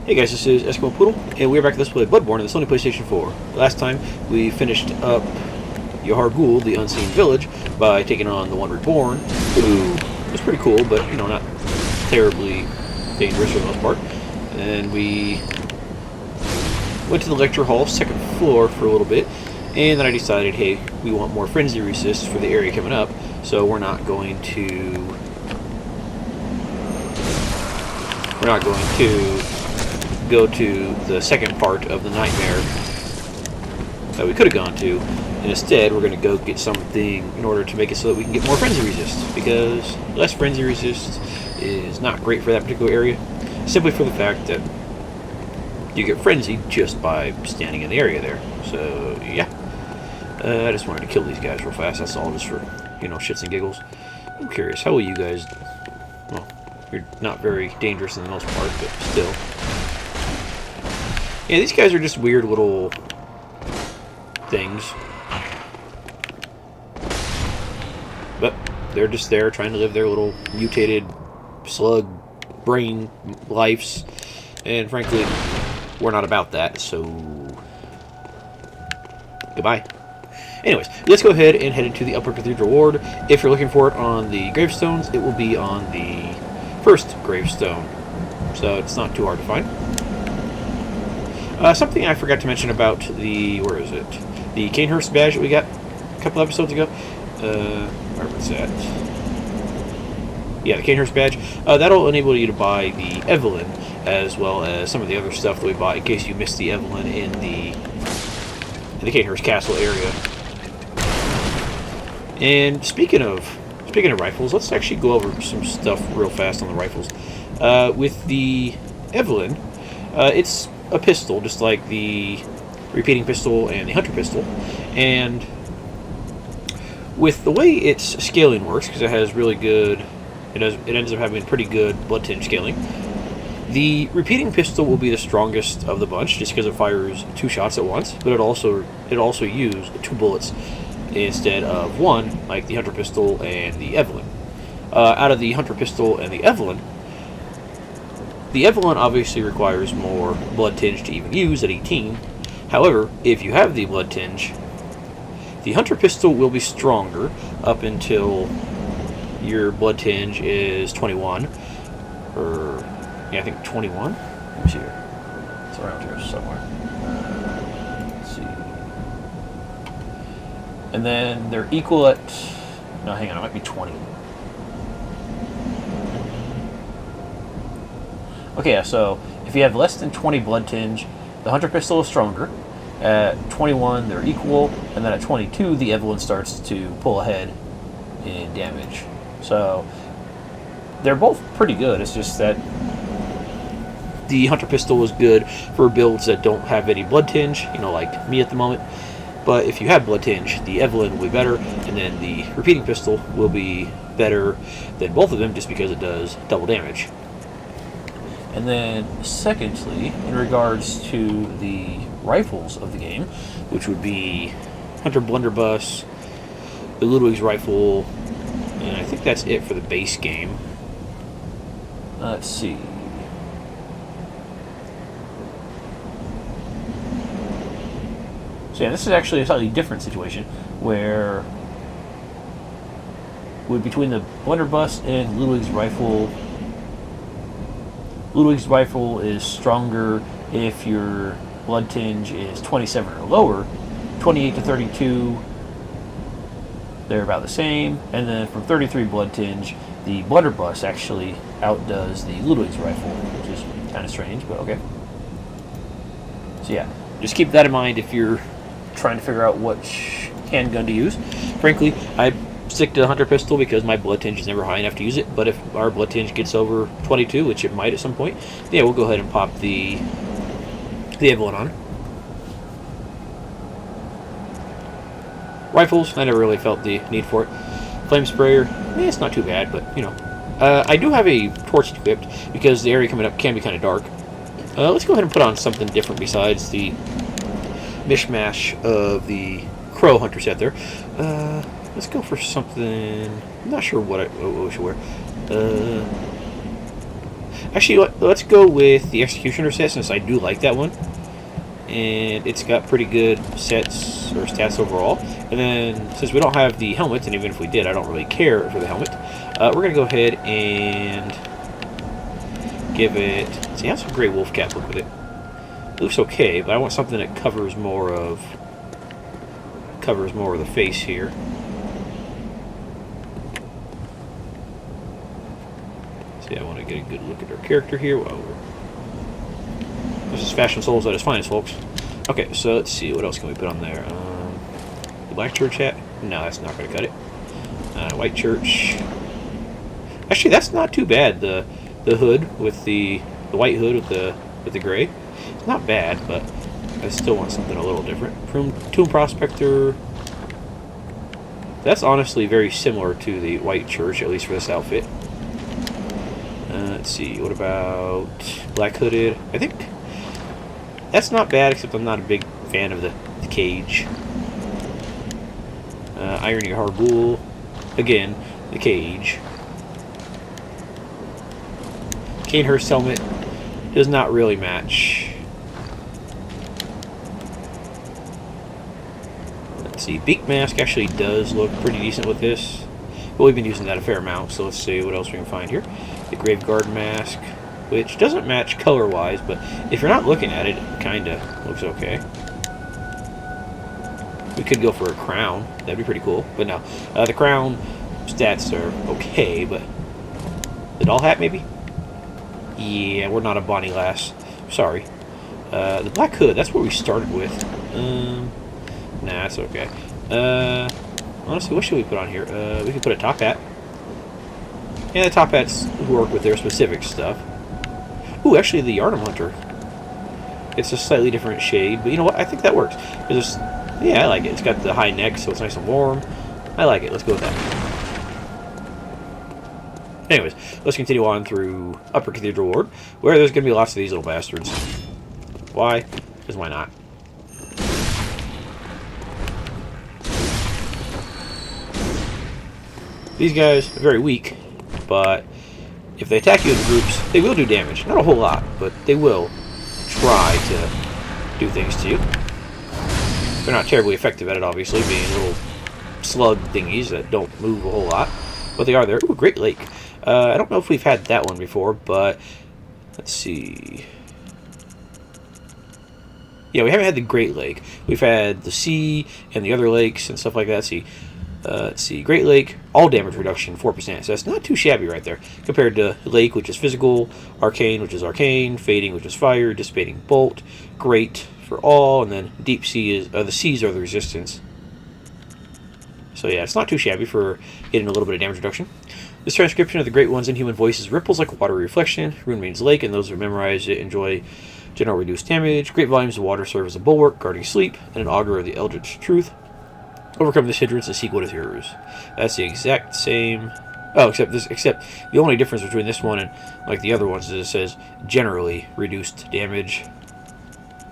Hey guys, this is Eskimo Poodle, and we're back to Let's Play Bloodborne on the Sony PlayStation 4. Last time, we finished up Yharnam, the Unseen Village, by taking on the One Reborn, who was pretty cool, but, you know, not terribly dangerous for the most part. And we went to the lecture hall, second floor, for a little bit, and then I decided, hey, we want more frenzy resist for the area coming up, so we're not going to go to the second part of the nightmare that we could have gone to, and instead we're going to go get something in order to make it so that we can get more frenzy resist, because less frenzy resist is not great for that particular area, simply for the fact that you get frenzied just by standing in the area there. So yeah, I just wanted to kill these guys real fast, that's all, just for, you know, shits and giggles. I'm curious, how will you guys, well, you're not very dangerous in the most part, but still. Yeah, these guys are just weird little things. But they're just there trying to live their little mutated slug brain lives. And frankly, we're not about that, so goodbye. Anyways, let's go ahead and head into the Upper Cathedral Ward. If you're looking for it on the gravestones, it will be on the first gravestone. So it's not too hard to find. Something I forgot to mention about the, where is it? The Canehurst badge that we got a couple episodes ago. Where was that? Yeah, the Canehurst badge. That'll enable you to buy the Evelyn, as well as some of the other stuff that we bought in case you missed the Evelyn in the Canehurst Castle area. And speaking of rifles, let's actually go over some stuff real fast on the rifles. With the Evelyn, it's a pistol, just like the repeating pistol and the hunter pistol, and with the way its scaling works, because it has really good, it ends up having pretty good blood tinge scaling. The repeating pistol will be the strongest of the bunch, just because it fires 2 shots at once, but it also uses 2 bullets instead of 1, like the hunter pistol and the Evelyn. Out of the hunter pistol and the Evelyn obviously requires more blood tinge to even use at 18. However, if you have the blood tinge, the hunter pistol will be stronger up until your blood tinge is 21. Or, yeah, I think 21? Let me see here. It's around here somewhere. Let's see. And then they're equal at, no, hang on, it might be 20. Okay, yeah, so if you have less than 20 blood tinge, the hunter pistol is stronger. At 21, they're equal, and then at 22, the Evelyn starts to pull ahead in damage. So they're both pretty good. It's just that the hunter pistol is good for builds that don't have any blood tinge, you know, like me at the moment. But if you have blood tinge, the Evelyn will be better, and then the repeating pistol will be better than both of them, just because it does double damage. And then, secondly, in regards to the rifles of the game, which would be Hunter Blunderbuss, the Ludwig's rifle, and I think that's it for the base game. Let's see. So yeah, this is actually a slightly different situation, where between the Blunderbuss and Ludwig's rifle is stronger if your blood tinge is 27 or lower. 28 to 32, they're about the same. And then from 33 blood tinge, the Blunderbuss actually outdoes the Ludwig's rifle, which is kind of strange, but okay. So yeah, just keep that in mind if you're trying to figure out which handgun to use. Frankly, I stick to the hunter pistol because my blood tinge is never high enough to use it, but if our blood tinge gets over 22, which it might at some point, yeah, we'll go ahead and pop the Evelyn on. Rifles, I never really felt the need for it. Flame sprayer, it's not too bad, but, you know. I do have a torch equipped because the area coming up can be kind of dark. Let's go ahead and put on something different besides the mishmash of the crow hunter set there. Let's go for something. I'm not sure what we should wear. Actually, let's go with the Executioner set, since I do like that one. And it's got pretty good sets or stats overall. And then, since we don't have the helmet, and even if we did, I don't really care for the helmet, we're going to go ahead and give it... See, it has some great wolf cap look with it. It looks okay, but I want something that covers more of the face here. See, I want to get a good look at our character here. This is Fashion Souls at its finest, folks. Okay, so let's see, what else can we put on there? The Black Church hat? No, that's not going to cut it. White Church. Actually, that's not too bad. The hood with the white hood with the gray. It's not bad, but I still want something a little different. Tomb Prospector. That's honestly very similar to the White Church, at least for this outfit. Let's see, what about Black Hooded? I think that's not bad, except I'm not a big fan of the cage. Irony Harbool. Again, the cage. Canehurst helmet does not really match. Let's see, Beak Mask actually does look pretty decent with this. But we've been using that a fair amount, so let's see what else we can find here. The Graveguard Mask, which doesn't match color-wise, but if you're not looking at it, it kind of looks okay. We could go for a crown. That'd be pretty cool. But no, the crown stats are okay, but... The doll hat, maybe? Yeah, we're not a Bonnie Lass. Sorry. The Black Hood, that's what we started with. Nah, that's okay. Honestly, what should we put on here? We could put a top hat. Yeah, the top hats work with their specific stuff. Ooh, actually, the Yharnam Hunter. It's a slightly different shade, but you know what? I think that works. Yeah, I like it. It's got the high neck, so it's nice and warm. I like it. Let's go with that. Anyways, let's continue on through Upper Cathedral Ward, where there's going to be lots of these little bastards. Why? Because why not? These guys are very weak, but if they attack you in groups, they will do damage. Not a whole lot, but they will try to do things to you. They're not terribly effective at it, obviously, being little slug thingies that don't move a whole lot, but they are there. Ooh, Great Lake. I don't know if we've had that one before, but let's see. Yeah, we haven't had the Great Lake. We've had the sea and the other lakes and stuff like that. Let's see, Great Lake, all damage reduction, 4%. So that's not too shabby right there, compared to Lake, which is physical, Arcane, which is arcane, Fading, which is fire, Dissipating Bolt, Great for all, and then Deep Sea is the seas are the resistance. So yeah, it's not too shabby for getting a little bit of damage reduction. This transcription of the Great One's inhuman voices ripples like a watery reflection. Rune means lake, and those who memorize it enjoy general reduced damage. Great volumes of water serve as a bulwark, guarding sleep, and an augur of the eldritch truth. Overcome this hindrance and seek what is yours. That's the exact same. Oh, except the only difference between this one and like the other ones is it says generally reduced damage.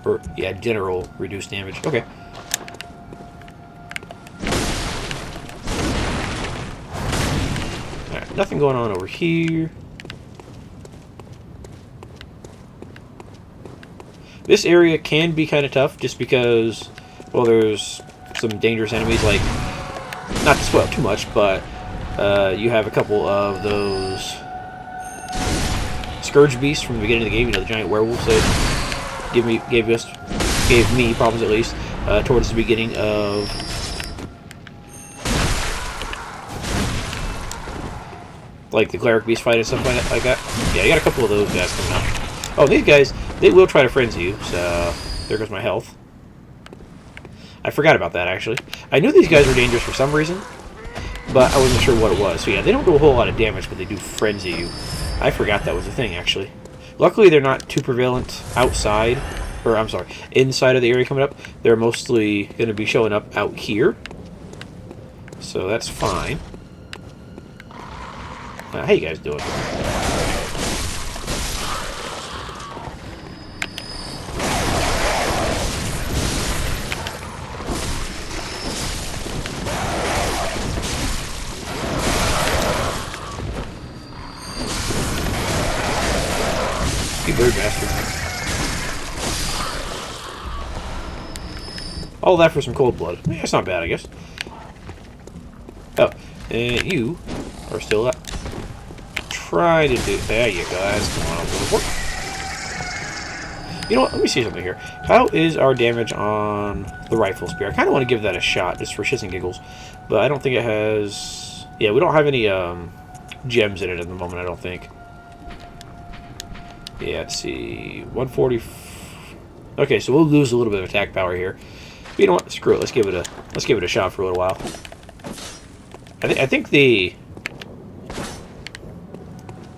Or yeah, general reduced damage. Okay. Alright, nothing going on over here. This area can be kind of tough just because, well, there's some dangerous enemies, like, not to spoil too much, but you have a couple of those Scourge Beasts from the beginning of the game, you know, the giant werewolves that gave me problems, at least, towards the beginning of like the Cleric Beast fight and stuff like that. Yeah, you got a couple of those guys coming up. Oh, these guys, they will try to frenzy you, so there goes my health. I forgot about that, actually. I knew these guys were dangerous for some reason, but I wasn't sure what it was. So yeah, they don't do a whole lot of damage, but they do frenzy you. I forgot that was a thing, actually. Luckily, they're not too prevalent outside, or I'm sorry, inside of the area coming up. They're mostly going to be showing up out here, so that's fine. How you guys doing? You bird bastard. All that for some cold blood. Yeah, that's not bad, I guess. Oh, and you are still up. Try to do... There you go. That's the one I'm going for. You know what? Let me see something here. How is our damage on the rifle spear? I kind of want to give that a shot, just for shits and giggles. But I don't think it has... Yeah, we don't have any gems in it at the moment, I don't think. Yeah, let's see. 140... Okay, so we'll lose a little bit of attack power here. But you know what? Screw it. Let's give it a shot for a little while. I think the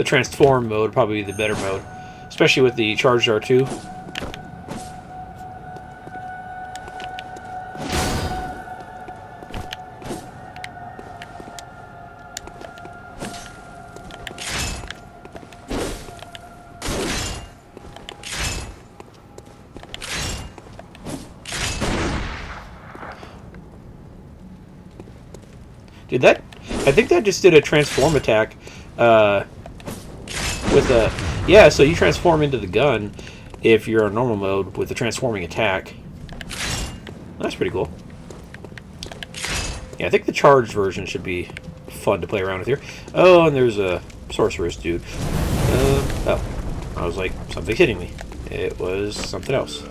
transform mode would probably be the better mode, especially with the charged R2. Did that? I think that just did a transform attack. With a... Yeah, so you transform into the gun if you're on normal mode with the transforming attack. That's pretty cool. Yeah, I think the charged version should be fun to play around with here. Oh, and there's a sorceress dude. Oh. I was like, something's hitting me. It was something else.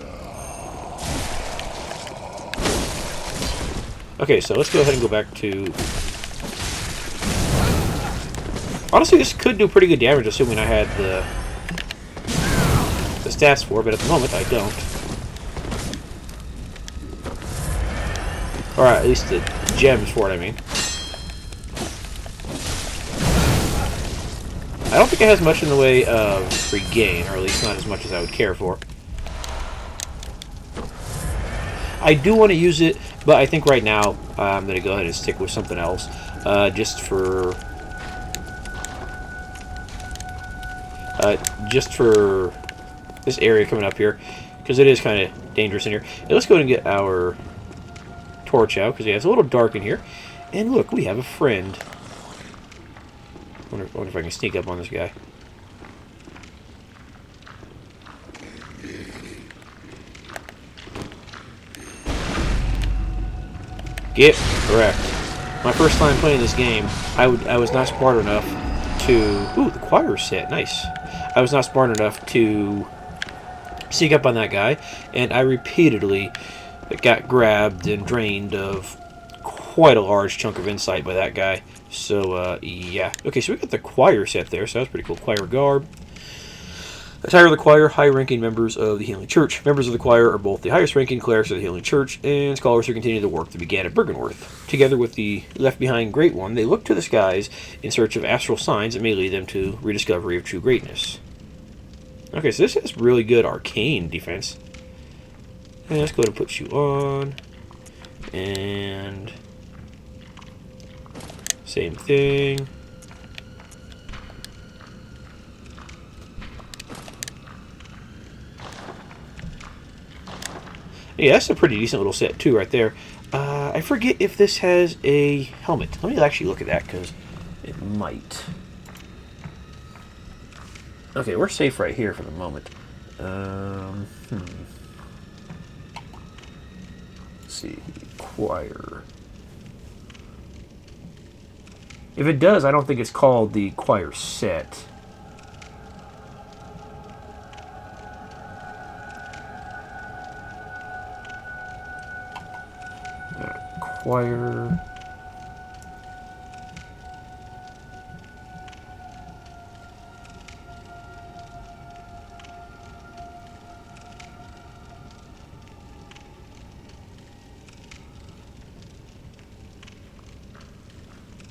Okay, so let's go ahead and go back to... Honestly, this could do pretty good damage, assuming I had the stats for it, but at the moment I don't. Or at least the gems for it, I mean. I don't think it has much in the way of regain, or at least not as much as I would care for. I do want to use it, but I think right now I'm going to go ahead and stick with something else, just for this area coming up here, because it is kind of dangerous in here. And let's go ahead and get our torch out, because yeah, it's a little dark in here. And look, we have a friend. I wonder if I can sneak up on this guy. Get wrecked. My first time playing this game, I was not smart enough to... Ooh, the choir set. Nice. I was not smart enough to sneak up on that guy, and I repeatedly got grabbed and drained of quite a large chunk of insight by that guy. So, yeah. Okay, so we got the choir set there, so that's pretty cool. Choir garb. Attire of the choir, high-ranking members of the Healing Church. Members of the choir are both the highest-ranking clerics of the Healing Church and scholars who continue the work that began at Bergenworth. Together with the left-behind Great One, they look to the skies in search of astral signs that may lead them to rediscovery of true greatness. Okay, so this has really good arcane defense. And let's go ahead and put you on. And... same thing. Yeah, that's a pretty decent little set, too, right there. I forget if this has a helmet. Let me actually look at that, because it might. Okay, we're safe right here for the moment. Let's see. Choir. If it does, I don't think it's called the choir set. Choir.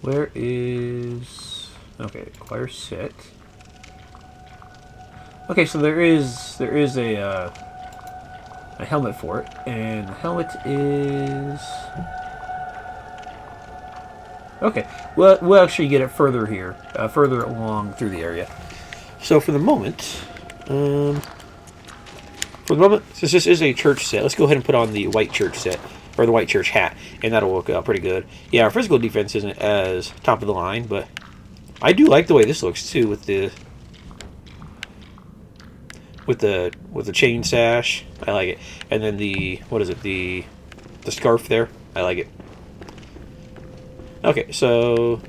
Where is... Okay, choir set. Okay, so there is a helmet for it, and the helmet is... Okay, we'll actually get it further here, further along through the area. So for the moment, since this is a church set, let's go ahead and put on the white church set, or the white church hat, and that'll work out pretty good. Yeah, our physical defense isn't as top of the line, but I do like the way this looks too, with the... with the chain sash. I like it. And then the what is it? The scarf there. I like it. Okay, so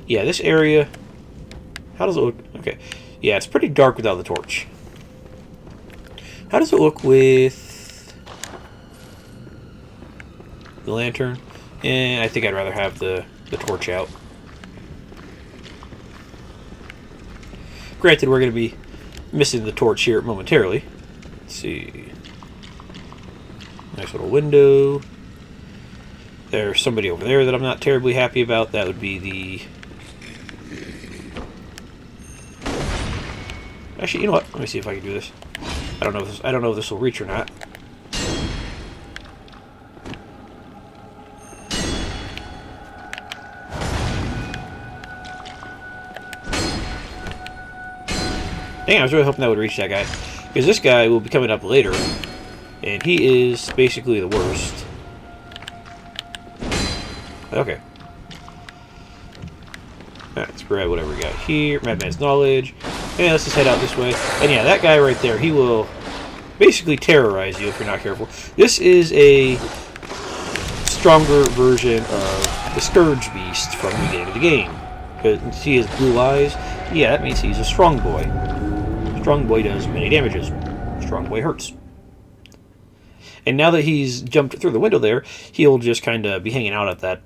yeah, this area. How does it look? Okay, yeah, it's pretty dark without the torch. How does it look with the lantern? I think I'd rather have the torch out. Granted, we're going to be missing the torch here momentarily. Let's see. Nice little window. There's somebody over there that I'm not terribly happy about. That would be the... Actually, you know what? Let me see if I can do this. I don't know if this will reach or not. Dang, I was really hoping that would reach that guy. Because this guy will be coming up later. And he is basically the worst. Okay. Alright, let's grab whatever we got here. Madman's Knowledge. And let's just head out this way. And yeah, that guy right there, he will basically terrorize you if you're not careful. This is a stronger version of the Scourge Beast from the beginning of the game. Because see his blue eyes? Yeah, that means he's a strong boy. Strong boy does many damages. Strong boy hurts. And now that he's jumped through the window there, he'll just kind of be hanging out at that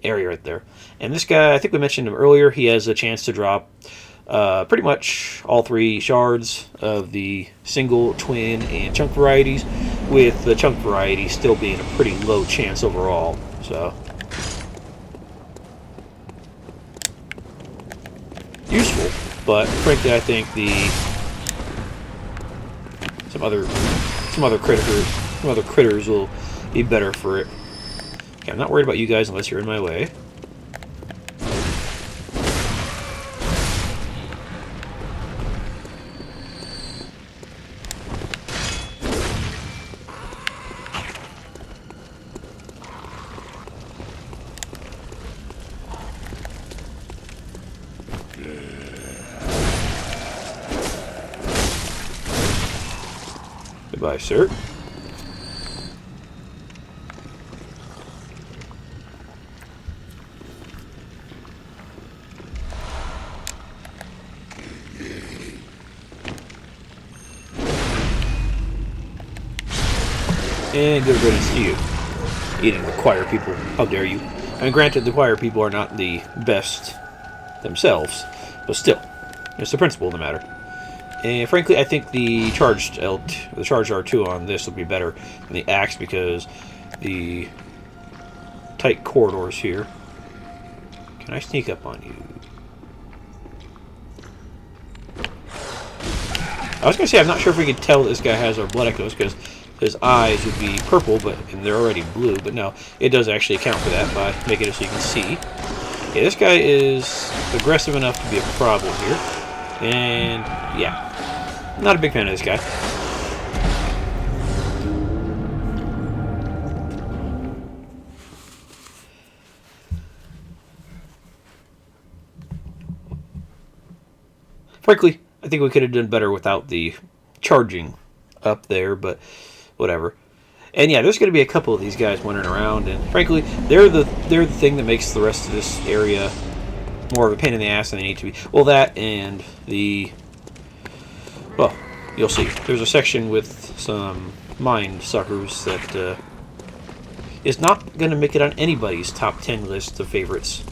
area right there. And this guy, I think we mentioned him earlier, he has a chance to drop pretty much all 3 shards of the single, twin, and chunk varieties, with the chunk variety still being a pretty low chance overall. So, useful, but frankly, I think some other critters will be better for it. Okay, I'm not worried about you guys unless you're in my way. Goodbye, sir. And good riddance to you. Eating the choir people. How dare you? I mean, granted, the choir people are not the best themselves, but still, it's the principle of the matter. And frankly, I think the charged R2 on this will be better than the axe because the tight corridors here. Can I sneak up on you? I was going to say, I'm not sure if we can tell this guy has our blood echoes because his eyes would be purple, and they're already blue. But no, it does actually account for that by making it so you can see. Yeah, this guy is aggressive enough to be a problem here. And, yeah. Not a big fan of this guy. Frankly, I think we could have done better without the charging up there, but whatever. And yeah, there's going to be a couple of these guys wandering around, and frankly, they're the thing that makes the rest of this area more of a pain in the ass than they need to be. Well, that and the... Well, you'll see. There's a section with some mind suckers that is not going to make it on anybody's top 10 list of favorites.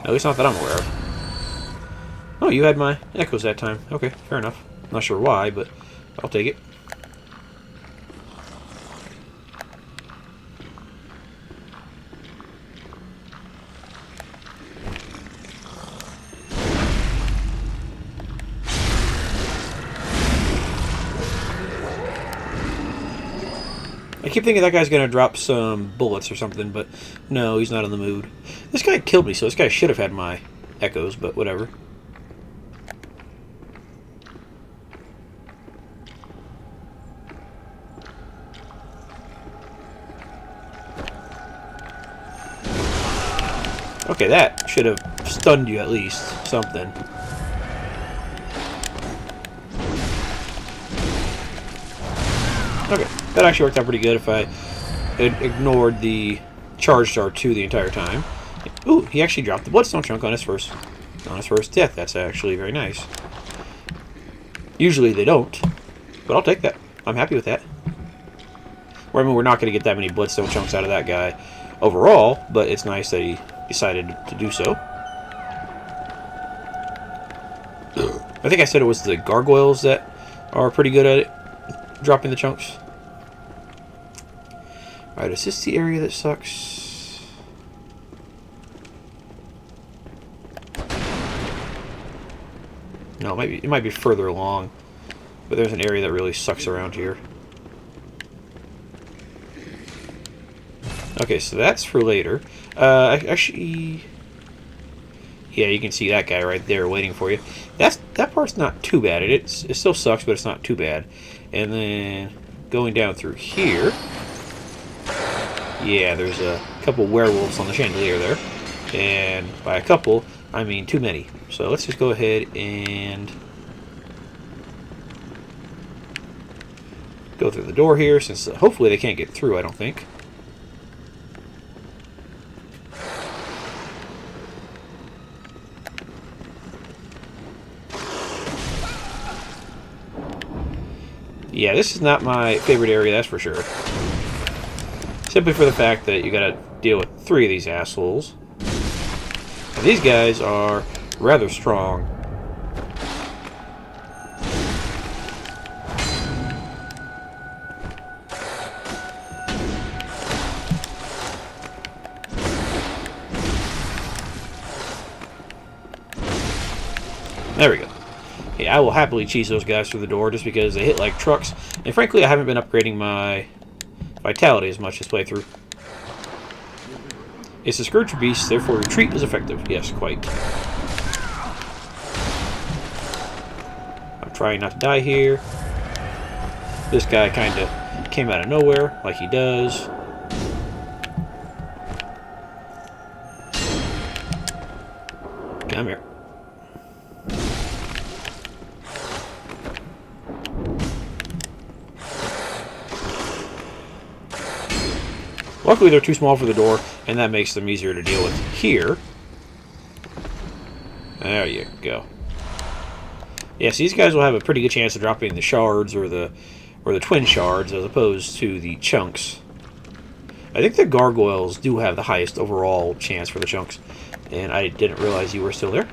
At least not that I'm aware of. Oh, you had my echoes that time. Okay, fair enough. Not sure why, but I'll take it. I keep thinking that guy's going to drop some bullets or something, but no, he's not in the mood. This guy killed me, so this guy should have had my echoes, but whatever. Okay, that should have stunned you at least. Something. Okay, that actually worked out pretty good if I had ignored the charged R2 the entire time. Ooh, he actually dropped the bloodstone chunk on his first death. That's actually very nice. Usually they don't, but I'll take that. I'm happy with that. I mean, we're not going to get that many bloodstone chunks out of that guy overall, but it's nice that he decided to do so. I think I said it was the gargoyles that are pretty good at it, dropping the chunks. Alright, is this the area that sucks? No, it might be further along, but there's an area that really sucks around here. Okay, so that's for later. Actually, yeah, you can see that guy right there waiting for you. That part's not too bad. It still sucks, but it's not too bad. And then going down through here, yeah, there's a couple werewolves on the chandelier there, and by a couple, I mean too many. So let's just go ahead and go through the door here, since hopefully they can't get through. I don't think. Yeah, this is not my favorite area, that's for sure. Simply for the fact that you gotta deal with 3 of these assholes. And these guys are rather strong. There we go. Yeah, I will happily cheese those guys through the door just because they hit like trucks. And frankly, I haven't been upgrading my vitality as much this playthrough. It's a Scourge Beast, therefore retreat is effective. Yes, quite. I'm trying not to die here. This guy kind of came out of nowhere, like he does. Come here. Luckily, they're too small for the door, and that makes them easier to deal with here. There you go. Yes, these guys will have a pretty good chance of dropping the shards or the twin shards as opposed to the chunks. I think the gargoyles do have the highest overall chance for the chunks, and I didn't realize you were still there.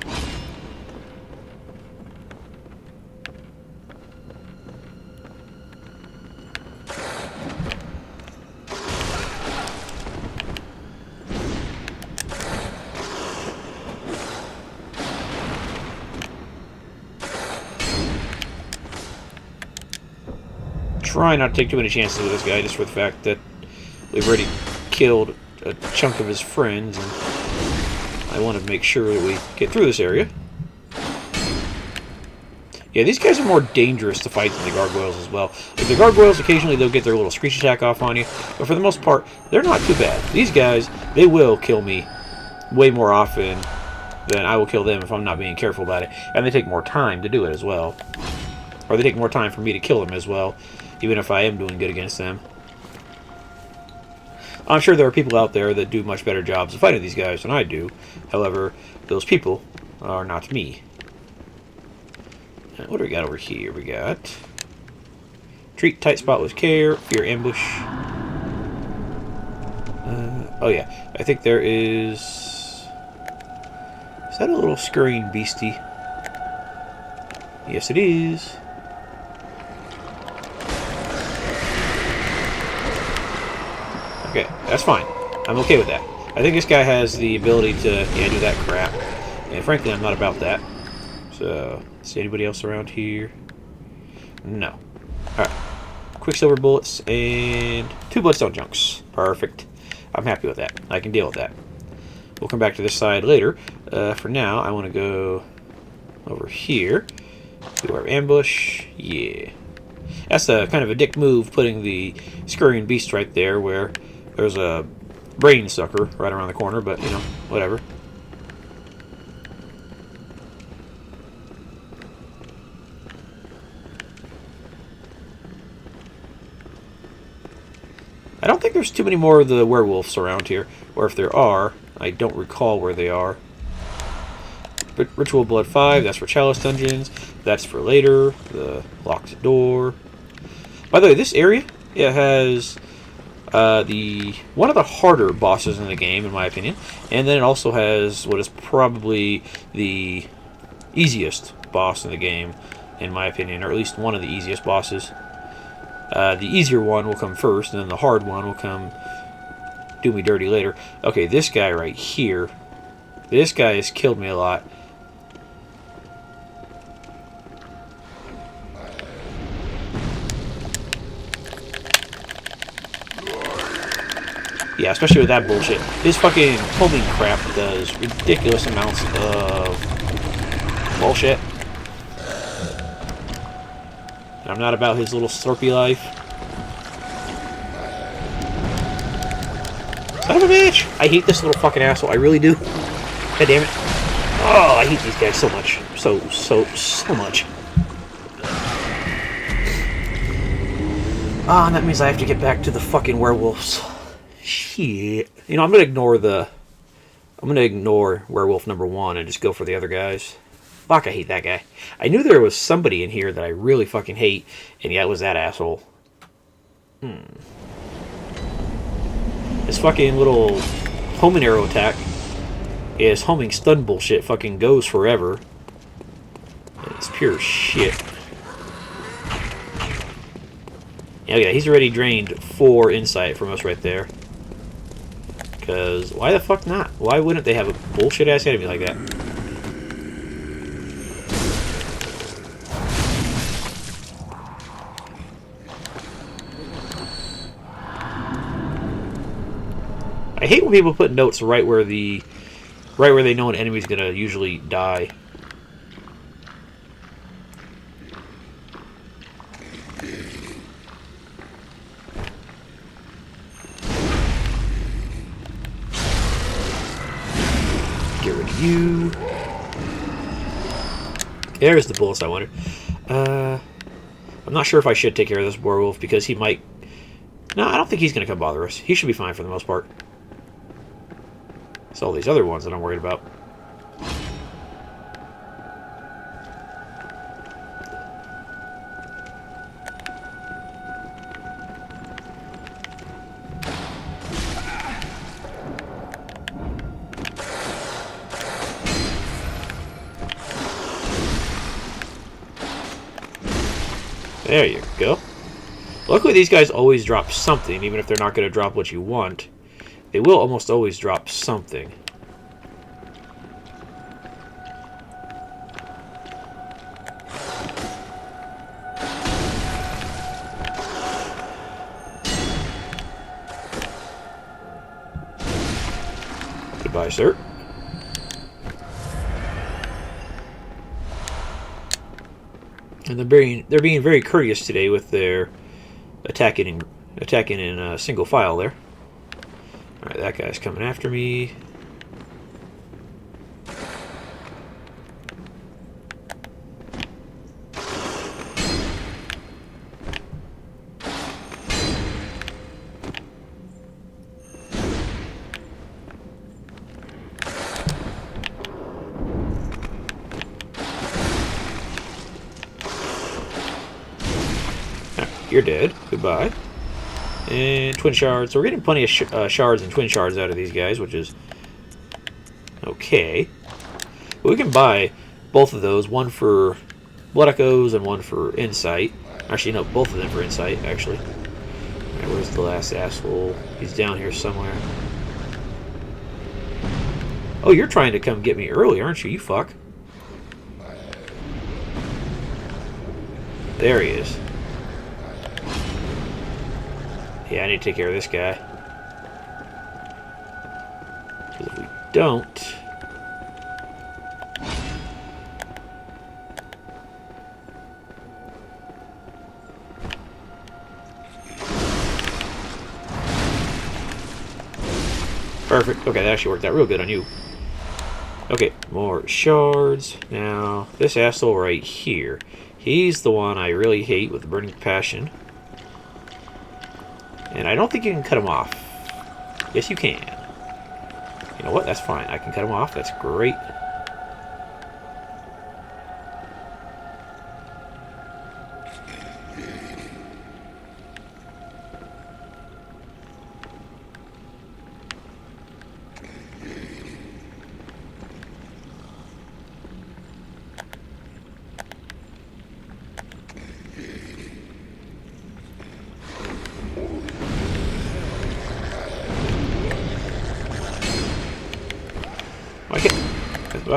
Try not to take too many chances with this guy, just for the fact that we've already killed a chunk of his friends, and I want to make sure that we get through this area. Yeah, these guys are more dangerous to fight than the gargoyles as well. Like the gargoyles, occasionally they'll get their little screech attack off on you, but for the most part, they're not too bad. These guys, they will kill me way more often than I will kill them if I'm not being careful about it, and they take more time to do it as well. Or they take more time for me to kill them as well, even if I am doing good against them. I'm sure there are people out there that do much better jobs of fighting these guys than I do. However, those people are not me. What do we got over here? We got treat tight spot with care, fear ambush. Oh yeah, I think there is... Is that a little scurrying beastie? Yes, it is. Okay, that's fine. I'm okay with that. I think this guy has the ability to do that crap. And frankly, I'm not about that. So, see anybody else around here? No. Alright. Quicksilver bullets and 2 bloodstone chunks. Perfect. I'm happy with that. I can deal with that. We'll come back to this side later. For now, I want to go over here. Do our ambush. Yeah. That's a kind of a dick move, putting the scurrying beast right there where there's a brain sucker right around the corner, but, you know, whatever. there's too many more of the werewolves around here. Or if there are, I don't recall where they are. Ritual Blood 5, that's for Chalice Dungeons. That's for later. The locked door. By the way, this area, it has one of the harder bosses in the game, in my opinion. And then it also has what is probably the easiest boss in the game, in my opinion. Or at least one of the easiest bosses. The easier one will come first, and then the hard one will come do me dirty later. Okay, this guy right here. This guy has killed me a lot. Yeah, especially with that bullshit. This fucking homing crap does ridiculous amounts of bullshit. And I'm not about his little slurpy life. Son of a bitch! I hate this little fucking asshole. I really do. God damn it. Oh, I hate these guys so much. So much. Ah, and that means I have to get back to the fucking werewolves. Shit. You know, I'm gonna ignore werewolf number 1 and just go for the other guys. Fuck, I hate that guy. I knew there was somebody in here that I really fucking hate, and yeah, it was that asshole. This fucking little homing arrow attack is homing stun bullshit fucking goes forever. It's pure shit. Yeah, he's already drained 4 insight from us right there. Because, why the fuck not? Why wouldn't they have a bullshit-ass enemy like that? I hate when people put notes right where they know an enemy's gonna usually die. Get rid of you. There's the bullets I wanted. I'm not sure if I should take care of this werewolf because he might... No, I don't think he's gonna come bother us. He should be fine for the most part. It's all these other ones that I'm worried about. There you go. Luckily, these guys always drop something, even if they're not going to drop what you want. They will almost always drop something. Goodbye, sir. And they're being very courteous today with their attacking in single file there. Alright, that guy's coming after me. You're dead. Goodbye. And twin shards. So we're getting plenty of shards and twin shards out of these guys, which is okay. But we can buy both of those. One for blood echoes and one for insight. Actually, no, both of them for insight, actually. Alright, where's the last asshole? He's down here somewhere. Oh, you're trying to come get me early, aren't you? You fuck. There he is. Yeah, I need to take care of this guy. Because if we don't... Perfect. Okay, that actually worked out real good on you. Okay, more shards. Now, this asshole right here. He's the one I really hate with a burning passion. And I don't think you can cut them off. Yes, you can. You know what? That's fine. I can cut them off. That's great.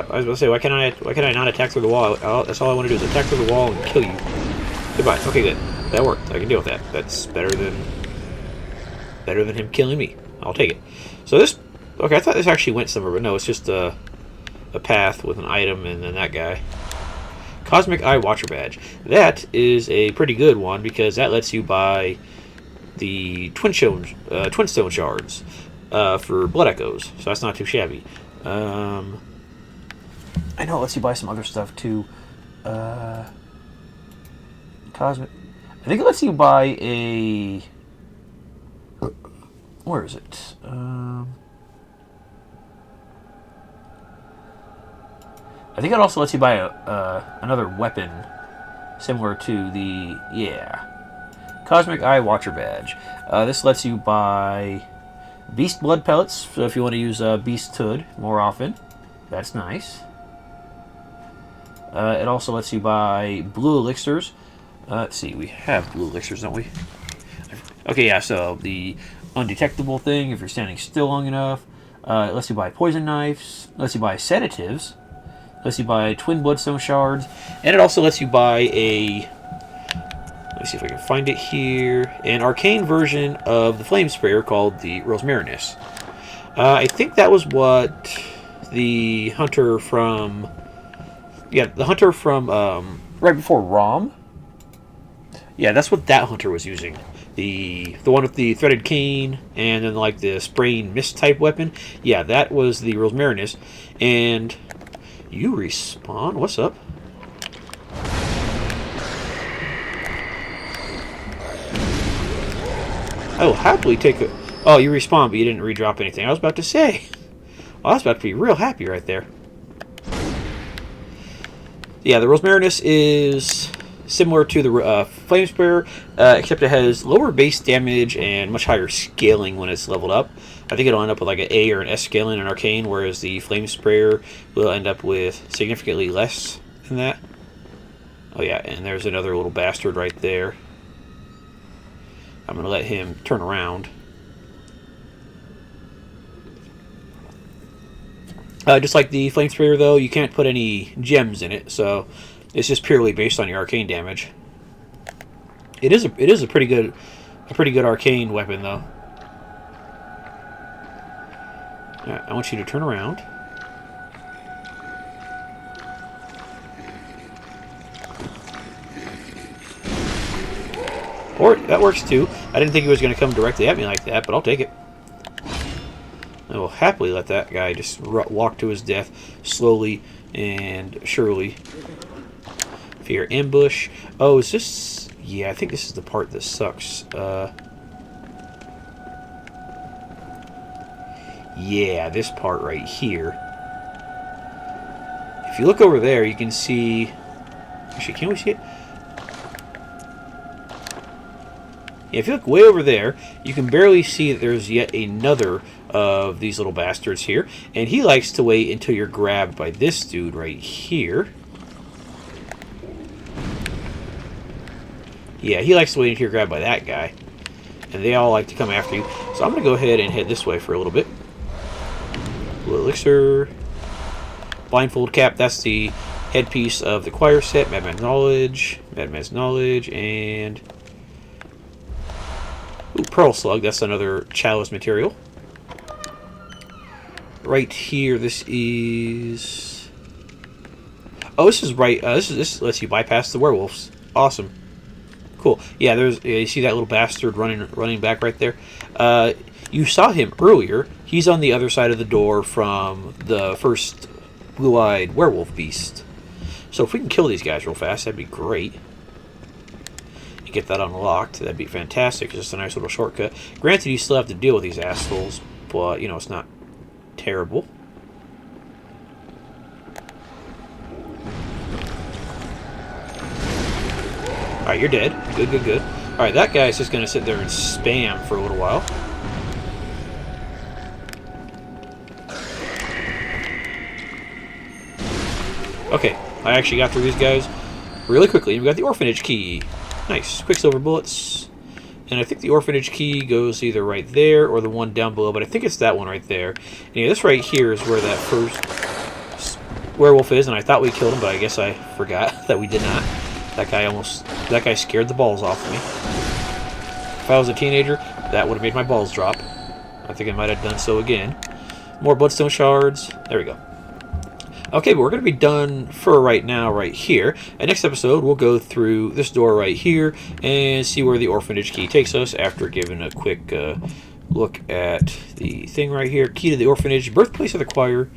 I was going to say, why can I not attack through the wall? That's all I want to do is attack through the wall and kill you. Goodbye. Okay, good. That worked. I can deal with that. That's better than him killing me. I'll take it. So this, okay, I thought this actually went somewhere, but no, it's just a path with an item and then that guy. Cosmic Eye Watcher Badge. That is a pretty good one because that lets you buy the Twinstone shards for Blood Echoes. So that's not too shabby. I know it lets you buy some other stuff too. Cosmic. I think it lets you buy a. Where is it? I think it also lets you buy another weapon similar to the Cosmic Eye Watcher Badge. This lets you buy Beast Blood Pellets, so if you want to use Beast Hood more often, that's nice. It also lets you buy blue elixirs. Let's see, we have blue elixirs, don't we? Okay, yeah, so the undetectable thing, if you're standing still long enough. It lets you buy poison knives. It lets you buy sedatives. It lets you buy twin bloodstone shards. And it also lets you buy a... Let me see if I can find it here. An arcane version of the flame sprayer called the Rosmarinus. I think that was what the hunter from... Yeah, the hunter from right before Rom. Yeah, that's what that hunter was using. The one with the threaded cane and then like the spraying mist type weapon. Yeah, that was the Rosmarinus. And you respawn. What's up? I will happily take a... Oh, you respawn, but you didn't redrop anything. I was about to say. Well, I was about to be real happy right there. Yeah, the Rosmarinus is similar to the Flame Sprayer, except it has lower base damage and much higher scaling when it's leveled up. I think it'll end up with like an A or an S scaling in Arcane, whereas the Flame Sprayer will end up with significantly less than that. Oh yeah, and there's another little bastard right there. I'm going to let him turn around. Just like the Flame Sprayer, though, you can't put any gems in it, so it's just purely based on your arcane damage. It is a pretty good arcane weapon, though. Alright, I want you to turn around. Or that works too. I didn't think he was going to come directly at me like that, but I'll take it. I will happily let that guy just walk to his death slowly and surely. Fear ambush. Oh, is this... Yeah, I think this is the part that sucks. Yeah, this part right here. If you look over there, you can see... Actually, can we see it? Yeah, if you look way over there, you can barely see that there's yet another of these little bastards here. And he likes to wait until you're grabbed by this dude right here. Yeah, he likes to wait until you're grabbed by that guy. And they all like to come after you. So I'm going to go ahead and head this way for a little bit. Blue elixir. Blindfold cap, that's the headpiece of the choir set. Madman's Knowledge. Madman's Knowledge, and... Ooh, Pearl Slug, that's another chalice material. Right here, this is... Oh, this is right... This lets you bypass the werewolves. Awesome. Cool. Yeah, there's... you see that little bastard running back right there? You saw him earlier. He's on the other side of the door from the first blue-eyed werewolf beast. So if we can kill these guys real fast, that'd be great. And get that unlocked. That'd be fantastic. Just a nice little shortcut. Granted, you still have to deal with these assholes, but, you know, it's not terrible. Alright, you're dead. Good, good, good. Alright, that guy's just going to sit there and spam for a little while. Okay, I actually got through these guys really quickly, and we got the orphanage key. Nice. Quicksilver bullets. And I think the orphanage key goes either right there or the one down below, but I think it's that one right there. And yeah, this right here is where that first werewolf is, and I thought we killed him, but I guess I forgot that we did not. That guy scared the balls off of me. If I was a teenager, that would have made my balls drop. I think I might have done so again. More bloodstone shards. There we go. Okay, but we're going to be done for right now right here. And next episode, we'll go through this door right here and see where the orphanage key takes us after giving a quick look at the thing right here. Key to the orphanage, birthplace of the choir.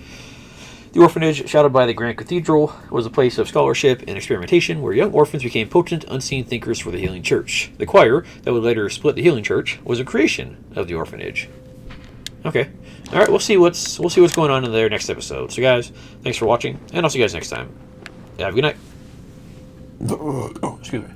The orphanage, shadowed by the Grand Cathedral, was a place of scholarship and experimentation where young orphans became potent, unseen thinkers for the Healing Church. The choir, that would later split the Healing Church, was a creation of the orphanage. Okay. All right, we'll see what's going on in their next episode. So, guys, thanks for watching, and I'll see you guys next time. Have a good night. Oh, excuse me.